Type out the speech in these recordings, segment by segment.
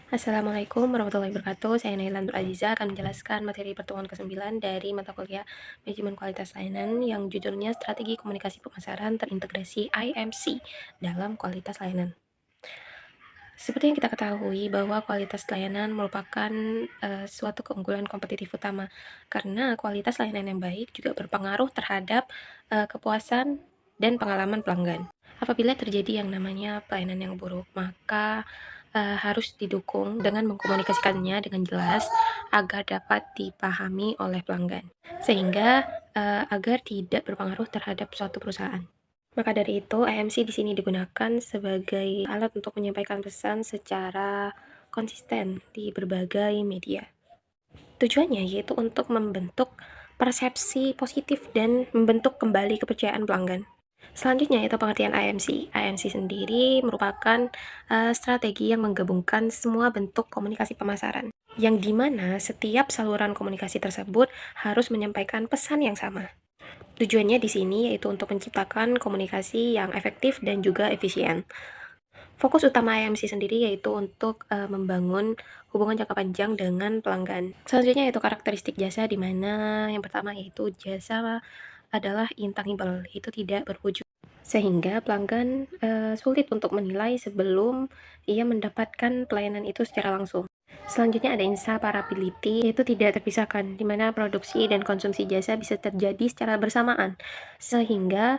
Assalamualaikum warahmatullahi wabarakatuh. Saya Naila Nur Aziza akan menjelaskan materi pertemuan ke-9 dari mata kuliah Manajemen Kualitas Layanan yang judulnya Strategi Komunikasi Pemasaran Terintegrasi IMC dalam Kualitas Layanan. Seperti yang kita ketahui bahwa kualitas layanan merupakan suatu keunggulan kompetitif utama karena kualitas layanan yang baik juga berpengaruh terhadap kepuasan dan pengalaman pelanggan. Apabila terjadi yang namanya pelayanan yang buruk, maka harus didukung dengan mengkomunikasikannya dengan jelas agar dapat dipahami oleh pelanggan, sehingga agar tidak berpengaruh terhadap suatu perusahaan. Maka dari itu, IMC di sini digunakan sebagai alat untuk menyampaikan pesan secara konsisten di berbagai media. Tujuannya yaitu untuk membentuk persepsi positif dan membentuk kembali kepercayaan pelanggan. Selanjutnya yaitu pengertian IMC. IMC sendiri merupakan strategi yang menggabungkan semua bentuk komunikasi pemasaran, yang dimana setiap saluran komunikasi tersebut harus menyampaikan pesan yang sama. Tujuannya di sini yaitu untuk menciptakan komunikasi yang efektif dan juga efisien. Fokus utama IMC sendiri yaitu untuk membangun hubungan jangka panjang dengan pelanggan. Selanjutnya yaitu karakteristik jasa, di mana yang pertama yaitu jasa adalah intangible, itu tidak berwujud, sehingga pelanggan sulit untuk menilai sebelum ia mendapatkan pelayanan itu secara langsung. Selanjutnya ada inseparability, yaitu tidak terpisahkan, di mana produksi dan konsumsi jasa bisa terjadi secara bersamaan, sehingga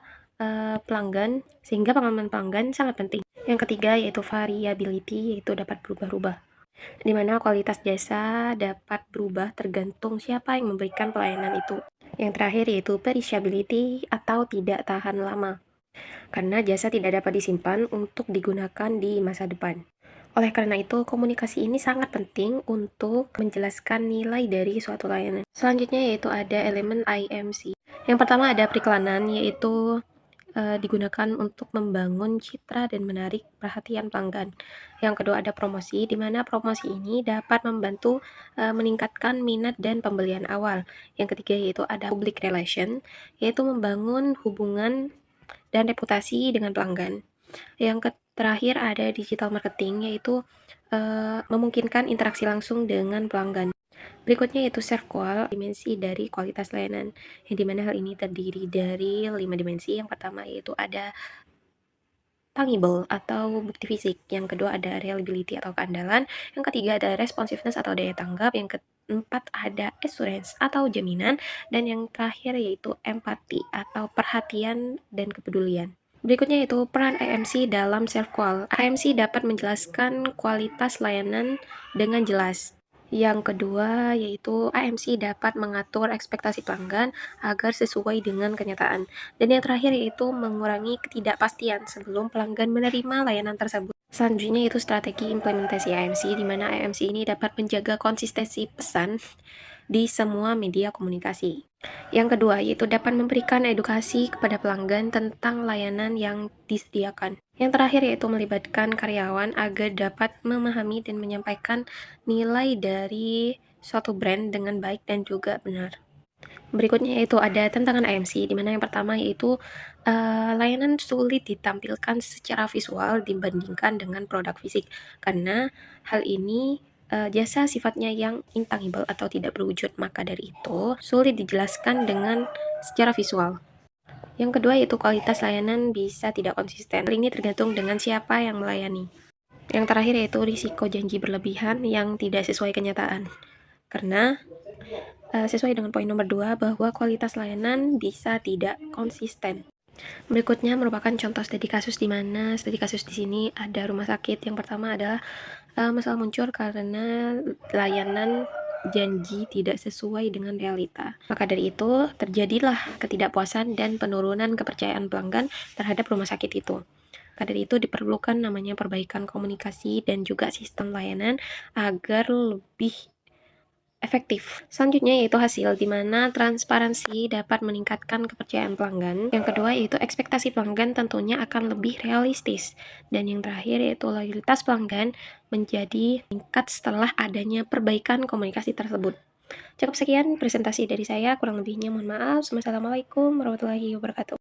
pengalaman pelanggan sangat penting. Yang ketiga yaitu variability, yaitu dapat berubah-ubah, di mana kualitas jasa dapat berubah tergantung siapa yang memberikan pelayanan itu. Yang terakhir yaitu perishability atau tidak tahan lama, karena jasa tidak dapat disimpan untuk digunakan di masa depan. Oleh karena itu, komunikasi ini sangat penting untuk menjelaskan nilai dari suatu layanan. Selanjutnya yaitu ada elemen IMC. Yang pertama ada periklanan, yaitu digunakan untuk membangun citra dan menarik perhatian pelanggan. Yang kedua ada promosi, di mana promosi ini dapat membantu meningkatkan minat dan pembelian awal. Yang ketiga yaitu ada public relation, yaitu membangun hubungan dan reputasi dengan pelanggan. Yang terakhir ada digital marketing, yaitu memungkinkan interaksi langsung dengan pelanggan. Berikutnya yaitu self qual, dimensi dari kualitas layanan, yang dimana hal ini terdiri dari 5 dimensi. Yang pertama yaitu ada tangible atau bukti fisik, yang kedua ada reliability atau keandalan, yang ketiga ada responsiveness atau daya tanggap, yang keempat ada assurance atau jaminan, dan yang terakhir yaitu empati atau perhatian dan kepedulian. Berikutnya yaitu peran IMC dalam self-qual. IMC dapat menjelaskan kualitas layanan dengan jelas. Yang kedua yaitu IMC dapat mengatur ekspektasi pelanggan agar sesuai dengan kenyataan. Dan yang terakhir yaitu mengurangi ketidakpastian sebelum pelanggan menerima layanan tersebut. Selanjutnya yaitu strategi implementasi IMC, di mana IMC ini dapat menjaga konsistensi pesan di semua media komunikasi. Yang kedua yaitu dapat memberikan edukasi kepada pelanggan tentang layanan yang disediakan. Yang terakhir yaitu melibatkan karyawan agar dapat memahami dan menyampaikan nilai dari suatu brand dengan baik dan juga benar. Berikutnya yaitu ada tantangan IMC, di mana yang pertama yaitu layanan sulit ditampilkan secara visual dibandingkan dengan produk fisik, karena hal ini jasa sifatnya yang intangible atau tidak berwujud, maka dari itu sulit dijelaskan dengan secara visual. Yang kedua yaitu kualitas layanan bisa tidak konsisten. Hal ini tergantung dengan siapa yang melayani. Yang terakhir yaitu risiko janji berlebihan yang tidak sesuai kenyataan. Karena sesuai dengan poin nomor 2 bahwa kualitas layanan bisa tidak konsisten. Berikutnya merupakan contoh studi kasus, di mana studi kasus di sini ada rumah sakit. Yang pertama adalah masalah muncul karena layanan janji tidak sesuai dengan realita. Maka dari itu terjadilah ketidakpuasan dan penurunan kepercayaan pelanggan terhadap rumah sakit itu. Maka dari itu diperlukan namanya perbaikan komunikasi dan juga sistem layanan agar lebih efektif. Selanjutnya yaitu hasil, di mana transparansi dapat meningkatkan kepercayaan pelanggan. Yang kedua yaitu ekspektasi pelanggan tentunya akan lebih realistis. Dan yang terakhir yaitu loyalitas pelanggan menjadi meningkat setelah adanya perbaikan komunikasi tersebut. Cukup sekian presentasi dari saya, kurang lebihnya mohon maaf. Wassalamualaikum warahmatullahi wabarakatuh.